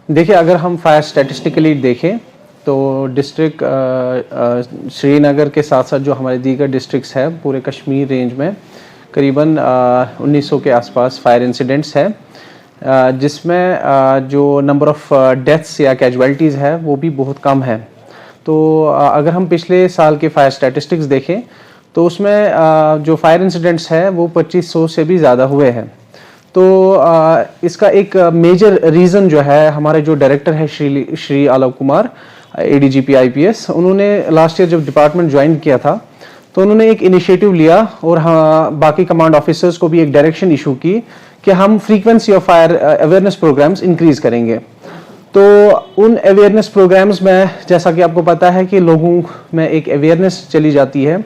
देखिए, अगर हम फायर स्टैटिस्टिकली देखें तो डिस्ट्रिक्ट श्रीनगर के साथ साथ जो हमारे दीगर डिस्ट्रिक्ट्स हैं पूरे कश्मीर रेंज में करीबन 1900 के आसपास फायर इंसिडेंट्स है, जिसमें जो नंबर ऑफ डेथ्स या कैजुअलिटीज़ है वो भी बहुत कम है। तो अगर हम पिछले साल के फायर स्टैटिस्टिक्स देखें तो उसमें जो फायर इंसिडेंट्स है वो 2500 से भी ज़्यादा हुए हैं। तो इसका एक मेजर रीज़न जो है, हमारे जो डायरेक्टर है श्री आलोक कुमार ADGP IPS, उन्होंने लास्ट ईयर जब डिपार्टमेंट ज्वाइन किया था तो उन्होंने एक इनिशिएटिव लिया और हाँ, बाकी कमांड ऑफिसर्स को भी एक डायरेक्शन इशू की कि हम frequency of fire awareness programmes increase करेंगे। तो उन अवेयरनेस प्रोग्राम्स में जैसा कि आपको पता है कि लोगों में एक अवेयरनेस चली जाती है।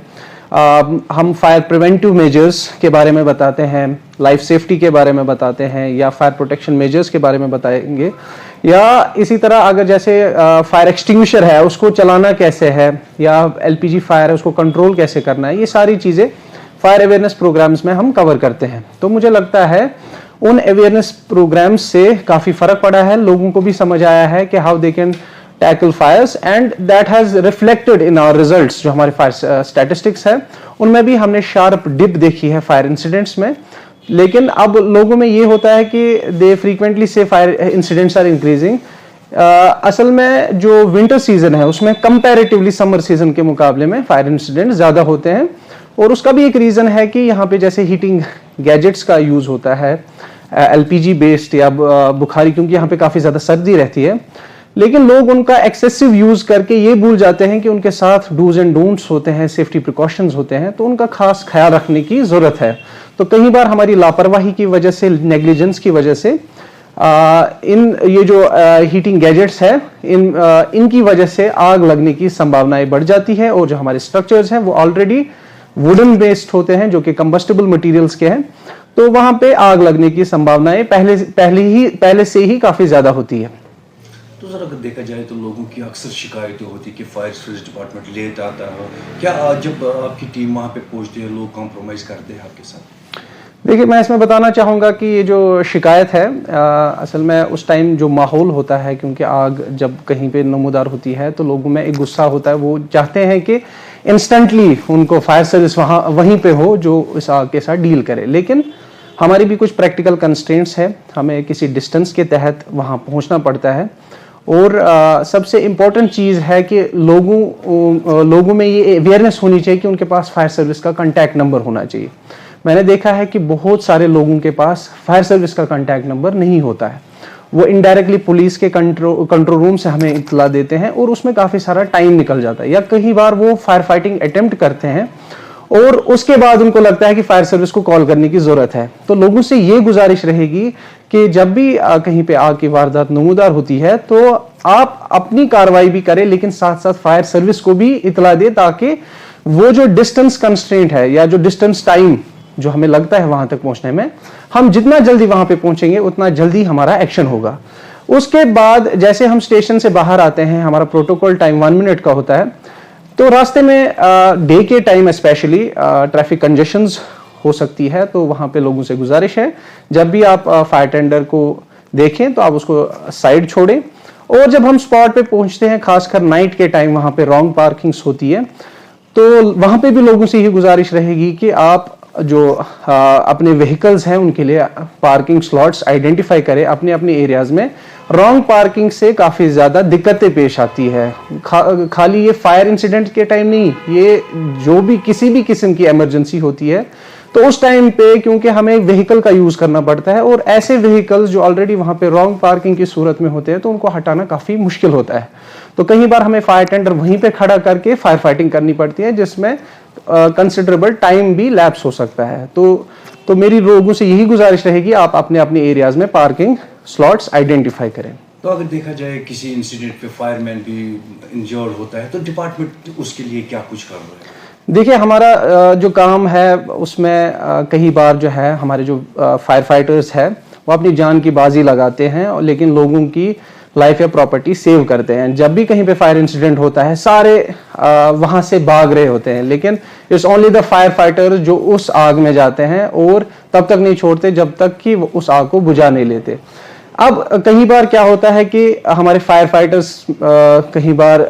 हम फायर प्रिवेंटिव मेजर्स के बारे में बताते हैं, लाइफ सेफ्टी के बारे में बताते हैं, या फायर प्रोटेक्शन मेजर्स के बारे में बताएंगे, या इसी तरह अगर जैसे फायर एक्सटिंग्विशर है उसको चलाना कैसे है, या LPG फायर है उसको कंट्रोल कैसे करना है, ये सारी चीज़ें फायर अवेयरनेस प्रोग्राम्स में हम कवर करते हैं। तो मुझे लगता है उन अवेयरनेस प्रोग्राम्स से काफ़ी फ़र्क पड़ा है, लोगों को भी समझ आया है कि how they can tackle fires, and that has reflected in our results. जो हमारे फायर स्टैटिस्टिक्स है उनमें भी हमने शार्प डिप देखी है फायर इंसिडेंट्स में। लेकिन अब लोगों में ये होता है कि दे फ्रीक्वेंटली से फायर इंसिडेंट्स आर इंक्रीजिंग। असल में जो विंटर सीजन है उसमें कंपैरेटिवली समर सीजन के मुकाबले में फायर इंसिडेंट्स ज़्यादा होते हैं, और उसका भी एक रीज़न है कि यहाँ पे जैसे हीटिंग गैजेट्स का यूज़ होता है, LPG बेस्ड या बुखारी, क्योंकि यहाँ पे काफ़ी ज़्यादा सर्दी रहती है। लेकिन लोग उनका एक्सेसिव यूज़ करके ये भूल जाते हैं कि उनके साथ डूज एंड डोंट्स होते हैं, सेफ्टी प्रिकॉशंस होते हैं, तो उनका खास ख्याल रखने की ज़रूरत है। तो कई बार हमारी लापरवाही की वजह से, नेग्लिजेंस की वजह से ये जो हीटिंग गैजेट्स है इनकी वजह से आग लगने की संभावनाएं बढ़ जाती है, और जो हमारे स्ट्रक्चर्स हैं वो ऑलरेडी वुडन बेस्ड होते हैं जो कि कंबस्टेबल मटेरियल्स के हैं, तो वहां पे आग लगने की संभावनाएं पहले से ही काफी ज्यादा होती है। तो सर, अगर देखा जाए तो लोगों की अक्सर शिकायतें होती है कि फायर सर्विस डिपार्टमेंट लेट आता है, क्या जब आपकी टीम वहाँ पे पहुँचती है लोग कॉम्प्रोमाइज़ करते हैं आपके साथ? देखिए, मैं इसमें बताना चाहूँगा कि ये जो शिकायत है, असल में उस टाइम जो माहौल होता है, क्योंकि आग जब कहीं पे नमूदार होती है तो लोगों में एक गुस्सा होता है, वो चाहते हैं कि इंस्टेंटली उनको फायर सर्विस वहीं पे हो जो इस आग के साथ डील करे। लेकिन हमारी भी कुछ प्रैक्टिकल कंस्ट्रेंट्स है, हमें किसी डिस्टेंस के तहत वहाँ पहुँचना पड़ता है, और सबसे इम्पोर्टेंट चीज़ है कि लोगों में ये अवेयरनेस होनी चाहिए कि उनके पास फायर सर्विस का कॉन्टैक्ट नंबर होना चाहिए। मैंने देखा है कि बहुत सारे लोगों के पास फायर सर्विस का कॉन्टैक्ट नंबर नहीं होता है, वो इनडायरेक्टली पुलिस के कंट्रोल रूम से हमें इत्तला देते हैं, और उसमें काफ़ी सारा टाइम निकल जाता है, या कई बार वो फायर फाइटिंग अटेम्प्ट करते हैं और उसके बाद उनको लगता है कि फायर सर्विस को कॉल करने की ज़रूरत है। तो लोगों से ये गुजारिश रहेगी कि जब भी कहीं पे आग की वारदात नमूदार होती है तो आप अपनी कार्रवाई भी करें, लेकिन साथ साथ फायर सर्विस को भी इत्तला दे, ताकि वो जो डिस्टेंस कंस्ट्रेंट है या जो डिस्टेंस टाइम जो हमें लगता है वहां तक पहुंचने में, हम जितना जल्दी वहां पे पहुंचेंगे उतना जल्दी हमारा एक्शन होगा। उसके बाद जैसे हम स्टेशन से बाहर आते हैं, हमारा प्रोटोकॉल टाइम 1 मिनट का होता है, तो रास्ते में डे के टाइम स्पेशली ट्रैफिक कंजेशंस हो सकती है, तो वहां पे लोगों से गुजारिश है जब भी आप फायर टेंडर को देखें तो आप उसको साइड छोड़ें। और जब हम स्पॉट पे पहुंचते हैं, खासकर नाइट के टाइम वहां पे रॉन्ग पार्किंग्स होती है, तो वहां पे भी लोगों से यही गुजारिश रहेगी कि आप जो अपने व्हीकल्स हैं उनके लिए पार्किंग स्लॉट्स आइडेंटिफाई करें अपने अपने एरियाज में। रॉन्ग पार्किंग से काफ़ी ज़्यादा दिक्कतें पेश आती है, खाली ये फायर इंसिडेंट के टाइम नहीं, ये जो भी किसी भी किस्म की इमरजेंसी होती है तो उस टाइम पे, क्योंकि हमें व्हीकल का यूज़ करना पड़ता है, और ऐसे व्हीकल्स जो ऑलरेडी वहाँ पे रॉन्ग पार्किंग की सूरत में होते हैं तो उनको हटाना काफ़ी मुश्किल होता है। तो कई बार हमें फायर टेंडर वहीं पे खड़ा करके फायर फाइटिंग करनी पड़ती है, जिसमें कंसिडरेबल टाइम भी लैप्स हो सकता है। तो मेरी लोगों से यही गुजारिश रहेगी, आप अपने अपने एरियाज में पार्किंग स्लॉट्स आइडेंटिफाई करें। तो अगर देखा जाए किसी इंसिडेंट पे फायरमैन भी इंजर्ड होता है तो डिपार्टमेंट उसके लिए क्या कुछ कर रहा है? देखिए, हमारा जो काम है उसमें कई बार जो है हमारे जो फायर फाइटर्स है वो अपनी जान की बाजी लगाते हैं, लेकिन लोगों की लाइफ या प्रॉपर्टी सेव करते हैं। जब भी कहीं पे फायर इंसिडेंट होता है सारे वहां से भाग रहे होते हैं, लेकिन it's only the fire fighter जो उस आग में जाते हैं और तब तक नहीं छोड़ते जब तक कि वो उस आग को बुझा नहीं लेते। अब कई बार क्या होता है कि हमारे फायर फाइटर्स कई बार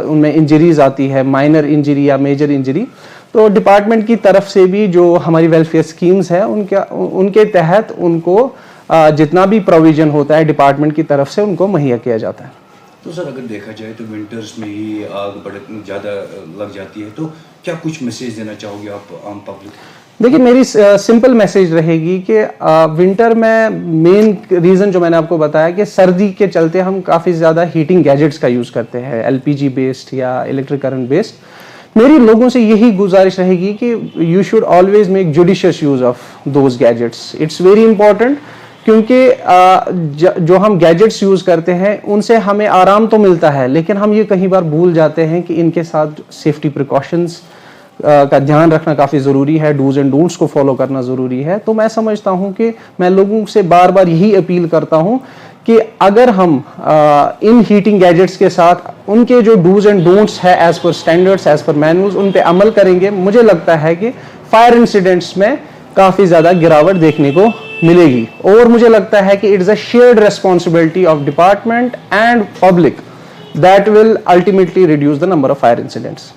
उनमें इंजरीज आती है, माइनर इंजरी या मेजर इंजरी, तो डिपार्टमेंट की तरफ से भी जो हमारी वेलफेयर स्कीम्स है उनके तहत उनको जितना भी प्रोविजन होता है डिपार्टमेंट की तरफ से उनको मुहैया किया जाता है। तो सर अगर देखा जाए तो विंटर्स में ही आग बड़े ज़्यादा लग जाती है, तो क्या कुछ मैसेज देना चाहोगे आप आम पब्लिक? देखिए, मेरी सिंपल मैसेज रहेगी कि विंटर में मेन रीज़न जो मैंने आपको बताया कि सर्दी के चलते हम काफ़ी ज़्यादा हीटिंग गैजेट्स का यूज़ करते हैं, एलपीजी बेस्ड या इलेक्ट्रिक करंट बेस्ड। मेरी लोगों से यही गुजारिश रहेगी कि you should always make judicious use of those gadgets. It's very important, क्योंकि जो हम गैजेट्स यूज़ करते हैं उनसे हमें आराम तो मिलता है, लेकिन हम ये कई बार भूल जाते हैं कि इनके साथ सेफ्टी प्रिकॉशंस का ध्यान रखना काफ़ी ज़रूरी है, डूज एंड डोंट्स को फॉलो करना ज़रूरी है। तो मैं समझता हूँ कि मैं लोगों से बार बार यही अपील करता हूँ कि अगर हम इन हीटिंग गैजेट्स के साथ उनके जो डूज एंड डोंट्स है as per standards, as per manuals, उन पे अमल करेंगे, मुझे लगता है कि फायर इंसिडेंट्स में काफ़ी ज़्यादा गिरावट देखने को मिलेगी। और मुझे लगता है कि it's a shared responsibility of department and public that will ultimately reduce the number of fire incidents.